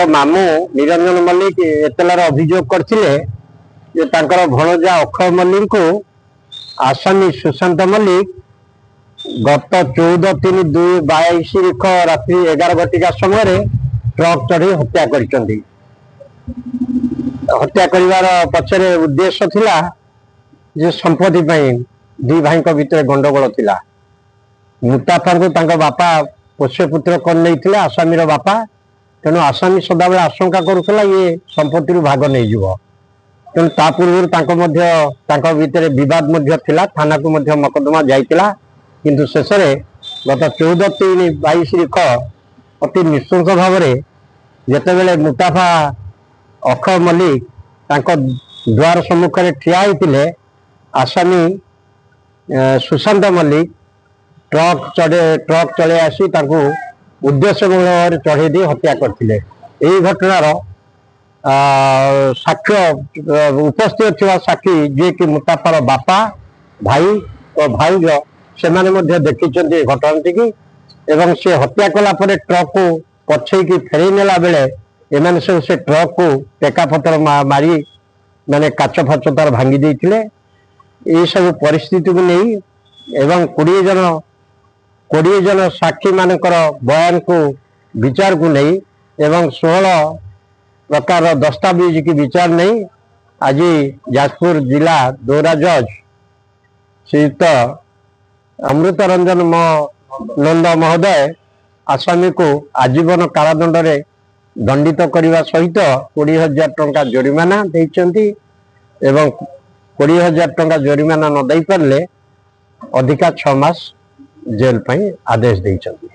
मामू निरंजन मल्लिक एतलार अभियोग करते भणजा अक्षय मल्लिक को आसामी सुशांत मल्लिक गत 14/3/22 रात्रि 11 घटिका समय ट्रक चढ़ी हत्या कर हत्या कर पछरे उद्देश्य थिला जे संपत्ति दी भाई भितर गंडगोल थिला। मुताफा को बापा पोष्य पुत्र कर नहीं आसामी बापा तेणु आसामी सदाबे आशंका करुला ये संपत्ति भाग नहीं जीव तेणु ता पूर्व भितर विवाद थाना को मकदमा जाइतिला किंतु शेष गत 14/3/22 अति निःशंस भाव जितेबले मुताफा अक्षय मल्लिक द्वार सम्मुखें ठिया होते आसामी सुशांत मल्लिक ट्रक चढ़े आसी उद्देश्य भाव चढ़े दी हत्या करते। यही घटनार साक्ष्य उपस्थित थिबा साक्षी जे कि मुताफार बापा भाई और भाईज से देखी घटना की एवं से हत्या कला ट्रक को पछेकी फेर नेला बेले एमाने सब से ट्रक को टेका पतर मारी माने काच फाच तार भांगी देइथिले। यही सब परिस्थिति को नहीं एवं 20 जन साक्षी मानकर बयान को विचार को नहीं एवं 16 प्रकार दस्तावेज की विचार नहीं आज जाजपुर जिला दौरा जज श्रीयुक्त अमृत रंजन नंद महोदय आसामी को आजीवन कारादंड रे दंडित करने सहित 20,000 टंका जोरिमाना देइचंती एवं 20,000 टंका जोरिमाना न दे पारे अधिका 6 मास जेल आदेश देइचंती।